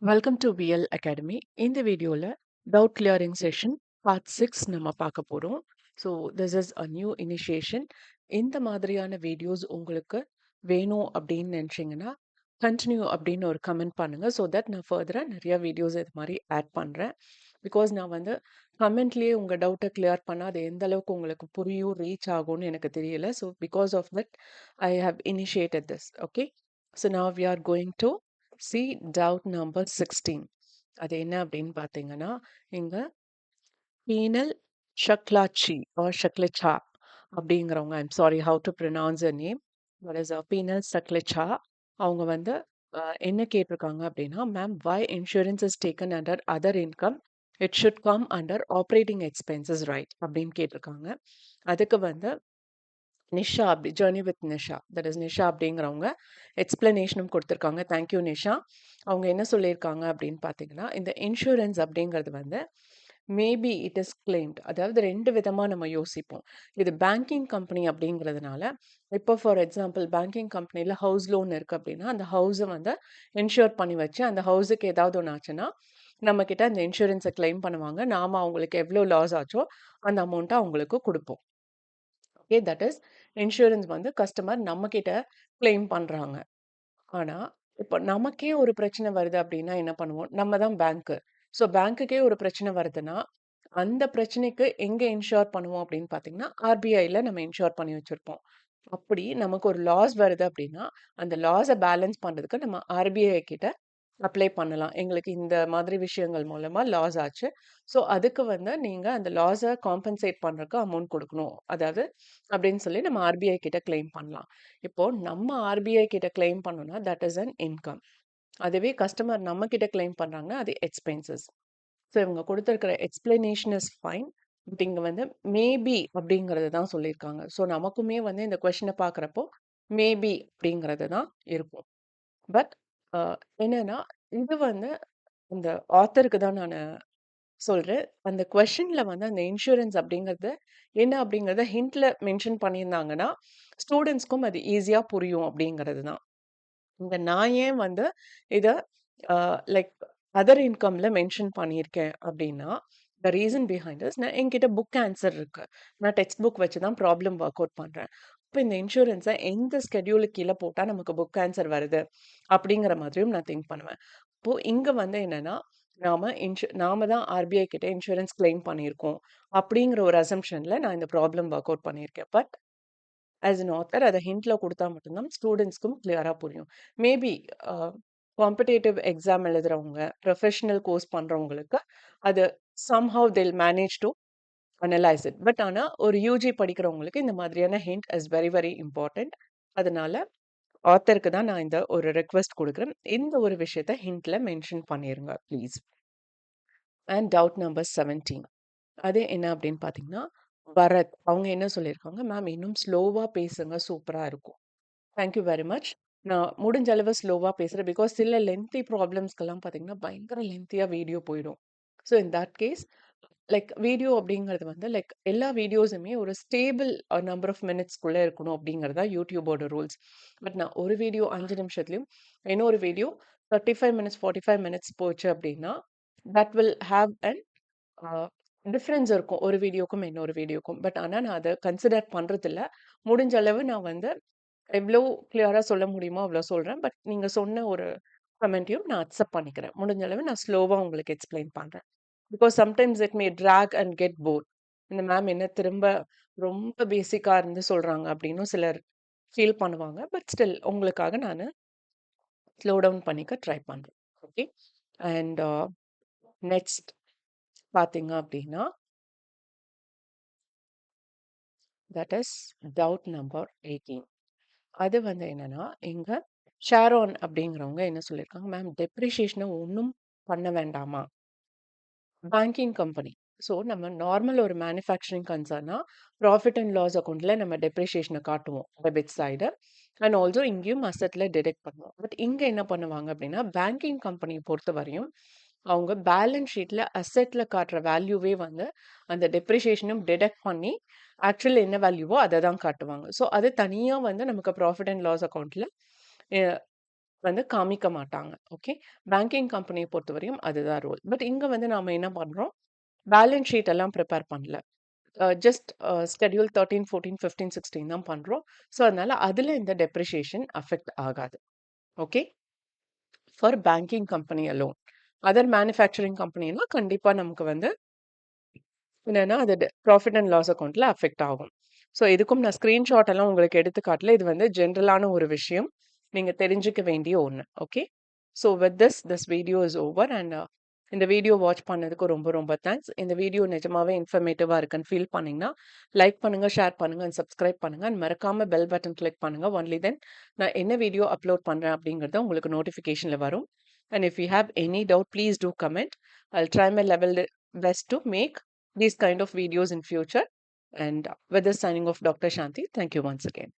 Welcome to VL academy. இந்த வீடியோல doubt clearing session part 6 நம்ம பார்க்க போறோம். So this is a new initiation. இந்த மாதிரியான வீடியோஸ் உங்களுக்கு வேணும் அப்படின்னு நினச்சிங்கன்னா கண்டினியூ அப்படின்னு ஒரு கமெண்ட் பண்ணுங்க. ஸோ தட் நான் ஃபர்தராக நிறைய வீடியோஸ் இது மாதிரி ஆட் பண்ணுறேன். பிகாஸ் நான் வந்து கமெண்ட்லேயே உங்கள் டவுட்டை கிளியர் பண்ணால் அது எந்த அளவுக்கு உங்களுக்கு புரியும் ரீச் ஆகும்னு எனக்கு தெரியல. So because of that I have initiated this. Okay, so now we are going to see doubt number 16. அது என்ன அப்படின்னு பார்த்தீங்கன்னா, இங்க பீனல் ஷக்லாச்சி ஆர் ஷக்லச்சா அப்படிங்கிறவங்க, I'm sorry how to pronounce a name, that is Binal Sakalecha. அவங்க வந்து என்ன கேட்டிருக்காங்க அப்படின்னா, ma'am why insurance is taken under other income, it should come under operating expenses right அப்படின்னு கேட்டிருக்காங்க. அதுக்கு வந்து நிஷா அப்படி journey with Nisha, that is Nisha அப்படிங்கிறவங்க எக்ஸ்பிளனேஷனும் கொடுத்துருக்காங்க. தேங்க்யூ நிஷா. அவங்க என்ன சொல்லியிருக்காங்க அப்படின்னு பார்த்தீங்கன்னா, இந்த இன்சூரன்ஸ் அப்படிங்கிறது வந்து மேபி இட் இஸ் கிளைம்ட், அதாவது ரெண்டு விதமாக நம்ம யோசிப்போம். இது பேங்கிங் கம்பெனி அப்படிங்கிறதுனால, இப்போ ஃபார் எக்ஸாம்பிள் பேங்கிங் கம்பெனியில் ஹவுஸ் லோன் இருக்குது அப்படின்னா, அந்த ஹவுஸை வந்து இன்சூர் பண்ணி வச்சு அந்த ஹவுஸுக்கு ஏதாவது ஒன்று ஆச்சுன்னா நம்மக்கிட்ட அந்த இன்சூரன்ஸை கிளைம் பண்ணுவாங்க. நாம் அவங்களுக்கு எவ்வளோ லாஸ் ஆச்சோ அந்த அமௌண்ட்டை அவங்களுக்கு கொடுப்போம். ஓகே, தட் இஸ் இன்சூரன்ஸ் வந்து கஸ்டமர் நம்மக்கிட்ட கிளைம் பண்ணுறாங்க. ஆனா, இப்போ நமக்கே ஒரு பிரச்சனை வருது அப்படின்னா என்ன பண்ணுவோம்? நம்ம தான் பேங்க்கு. ஸோ பேங்க்குக்கே ஒரு பிரச்சனை வருதுன்னா, அந்த பிரச்சனைக்கு எங்க இன்ஷூர் பண்ணுவோம் அப்படின்னு பார்த்தீங்கன்னா, ஆர்பிஐல நம்ம இன்ஷூர் பண்ணி வச்சிருப்போம். அப்படி நமக்கு ஒரு லாஸ் வருது அப்படின்னா, அந்த லாஸ பேலன்ஸ் பண்றதுக்கு நம்ம ஆர்பிஐ கிட்ட அப்ளை பண்ணலாம். எங்களுக்கு இந்த மாதிரி விஷயங்கள் மூலமா லாஸ் ஆச்சு. ஸோ அதுக்கு வந்து நீங்க அந்த லாஸ காம்பன்சேட் பண்றதுக்கு அமௌண்ட் குடுக்கணும். அதாவது அப்படின்னு சொல்லி நம்ம ஆர்பிஐ கிட்ட கிளைம் பண்ணலாம். இப்போ நம்ம ஆர்பிஐ கிட்ட கிளைம் பண்ணோம்னா, தட் இஸ் அன் இன்கம். அதுவே கஸ்டமர் நம்ம கிட்ட கிளைம் பண்றாங்கன்னா, அது எக்ஸ்பென்சஸ். ஸோ இவங்க குடுத்திருக்கிற எக்ஸ்பிளனேஷன் இஸ் ஃபைன். பட் இங்க வந்து மேபி அப்படிங்கிறது தான் சொல்லியிருக்காங்க. ஸோ நமக்குமே வந்து இந்த கொஸ்டின பார்க்குறப்போ, மேபி அப்படிங்கிறது தான் இருக்கும். பட் அ என்னன்னா, இது வந்து இந்த ஆத்தருக்கு தான் நானு சொல்றேன். அந்த கொஸ்டின்ல வந்து அந்த இன்சூரன்ஸ் அப்படிங்கிறது என்ன அப்படிங்கிறத ஹிண்ட்ல மென்ஷன் பண்ணியிருந்தாங்கன்னா, ஸ்டூடண்ட்ஸ்க்கும் அது ஈஸியா புரியும் அப்படிங்கிறது தான். இங்க நான் ஏன் வந்து இத அ லைக் அதர் இன்கம்ல மென்ஷன் பண்ணியிருக்கேன் அப்படின்னா, த ரீசன் பிஹைண்ட் திஸ், நான் என்கிட்ட புக் ஆன்ஸர் இருக்கு. நான் டெக்ஸ்ட் புக் வச்சு தான் ப்ராப்ளம் ஒர்க் அவுட் பண்றேன். அப்ப இந்த இன்சூரன்ஸ எந்த ஸ்கெட்யூலுக்கு கீழ போட்டா நமக்கு புக் ஆன்ஸர் வருது அப்படிங்கிற மாதிரியும் நான் திங்க் பண்ணுவேன். இப்போ இங்க வந்து என்னன்னா, நாம தான் ஆர்பிஐ கிட்ட இன்சூரன்ஸ் கிளைம் பண்ணியிருக்கோம் அப்படிங்கிற ஒரு அசம்ப்ஷன்ல நான் இந்த ப்ராப்ளம் ஒர்க் அவுட் பண்ணியிருக்கேன். பட் ஆஸ் அன் ஆத்தர் அத ஹிண்ட்ல குடுத்தா மட்டும் தான் ஸ்டூடண்ட்ஸ்க்கும் கிளியரா புரியும். மேபி அ காம்படிட்டிவ் எக்ஸாம் எழுதுறவங்க, ப்ரொஃபஷனல் கோர்ஸ் பண்றவங்களுக்கு அது somehow they'll manage to analyse it. But ஆனா ஒரு யுஜி படிக்கிறவங்களுக்கு இந்த மாதிரியான hint is very very important. அதனால ஆத்தருக்கு தான் நான் இந்த ஒரு ரிக்வெஸ்ட் குடுக்குறேன். இந்த ஒரு விஷயத்த ஹிண்ட்ல மென்ஷன் பண்ணிருங்க ப்ளீஸ். And doubt number 17. அது என்ன அப்படின்னு பார்த்தீங்கன்னா, பரத் அவங்க என்ன சொல்லியிருக்காங்க, மேம் இன்னும் ஸ்லோவா பேசுங்க சூப்பரா இருக்கும். Thank you very much. நான் முடிஞ்ச அளவு ஸ்லோவா பேசுறேன். பிகாஸ் சில லென்த்தி ப்ராப்ளம்ஸ்க்கெல்லாம் பார்த்தீங்கன்னா, பயங்கர லென்த்தியா வீடியோ போயிடும். So in that case like video அப்படிங்கிறது வந்து லைக் எல்லா வீடியோஸுமே ஒரு ஸ்டேபிள் நம்பர் ஆஃப் மினிட்ஸ்க்குள்ள இருக்கணும் அப்படிங்கிறது தான் யூடியூபோட ரூல்ஸ். பட் நான் ஒரு வீடியோ 5 நிமிஷத்துலயும், இன்னொரு வீடியோ 35 மினிட்ஸ், 45 மினிட்ஸ் போச்சு அப்படின்னா, that will have an a difference இருக்கும். ஒரு வீடியோக்கும் இன்னொரு வீடியோக்கும். பட் ஆனா நான் அத கன்சிடர் பண்றதில்ல. முடிஞ்ச அளவு நான் வந்து எவ்ளோ கிளியரா சொல்ல முடியுமோ அவ்ளோ சொல்றேன். பட் நீங்க சொன்ன ஒரு கமெண்ட்டையும் நான் அக்செப்ட் பண்ணிக்கிறேன். முடிஞ்ச அளவு நான் ஸ்லோவா உங்களுக்கு எக்ஸ்பிளைன் பண்றேன். Because sometimes it may drag and get bore. இந்த மேம் என்ன திரும்ப ரொம்ப பேசிக்கா இருந்து சொல்றாங்க அப்படின்னும் சிலர் ஃபீல் பண்ணுவாங்க. பட் ஸ்டில் உங்களுக்காக நானு ஸ்லோ டவுன் பண்ணிக்க ட்ரை பண்றேன். ஓகே. அண்ட் நெக்ஸ்ட் பார்த்தீங்க அப்படின்னா, தட் இஸ் டவுட் நம்பர் 18. அது வந்து என்னன்னா, இங்க ஷாரோன் அப்படிங்கிறவங்க என்ன சொல்லியிருக்காங்க, மேம் டெப்ரிசியேஷன ஒண்ணும் பண்ண வேண்டாமா? Banking company. ஸோ நம்ம நார்மல் ஒரு மேனுஃபேக்சரிங் கன்சர்னா, ப்ராஃபிட் அண்ட் லாஸ் அக்கவுண்ட்ல நம்ம டெப்ரிசியேஷன காட்டுவோம். Debit side. அண்ட் ஆல்சோ இங்கேயும் அசெட்ல டிடெக்ட் பண்ணுவோம். பட் இங்க என்ன பண்ணுவாங்க அப்படின்னா, பேங்கிங் கம்பெனிய பொறுத்தவரையும், அவங்க பேலன்ஸ் ஷீட்ல அசெட்ல காட்டுற வேல்யூவே வந்து அந்த டெப்ரிசியேஷனும் டிடெக்ட் பண்ணி, ஆக்சுவல் என்ன வேல்யூவோ அத தான் காட்டுவாங்க. ஸோ அது தனியா வந்து நமக்கு ப்ராஃபிட் அண்ட் லாஸ் அக்கவுண்ட்ல வந்து காமிக்க மாட்டாங்க. ஓகே. பேங்கிங் கம்பெனிய பொறுத்தவரையும் அதுதான் ரூல். பட் இங்க வந்து நாம என்ன பண்றோம், பேலன்ஸ் ஷீட் எல்லாம் பிரிப்பேர் பண்ணல. ஜஸ்ட் ஸ்கெட்யூல் 13, 14, 15, 16 தான் பண்றோம். ஸோ அதனால அதுல இந்த டெப்ரிசியேஷன் அஃபெக்ட் ஆகாது. Okay. For banking company alone. Other manufacturing கம்பெனினா கண்டிப்பா நமக்கு வந்து என்னன்னா, அது ப்ராஃபிட் அண்ட் லாஸ் அக்கவுண்ட்ல அஃபெக்ட் ஆகும். ஸோ இதுக்கும் நான் ஸ்கிரீன்ஷாட் எல்லாம் உங்களுக்கு எடுத்து காட்டல. இது வந்து ஜென்ரலான ஒரு விஷயம். நீங்க தெரிஞ்சுக்க வேண்டிய ஒண்ணு. Okay. So with this video is over and இந்த வீடியோ வாட்ச் பண்ணதுக்கு ரொம்ப ரொம்ப தேங்க்ஸ். இந்த வீடியோ நிஜமாவே இன்ஃபர்மேட்டிவா இருக்குன்னு ஃபீல் பண்ணீங்கன்னா, லைக் பண்ணுங்க, ஷேர் பண்ணுங்க அண்ட் சப்ஸ்கிரைப் பண்ணுங்க. அண்ட் மறக்காம பெல் பட்டன் கிளிக் பண்ணுங்க. ஒன்லி தென் நான் என்ன வீடியோ அப்லோட் பண்றேன் அப்படிங்கிறது உங்களுக்கு நோட்டிஃபிகேஷன்ல வரும். And if you have any doubt, please do comment. I'll try my level best to make these kind of videos in future. And with this signing off, Dr. Shanti, thank you once again.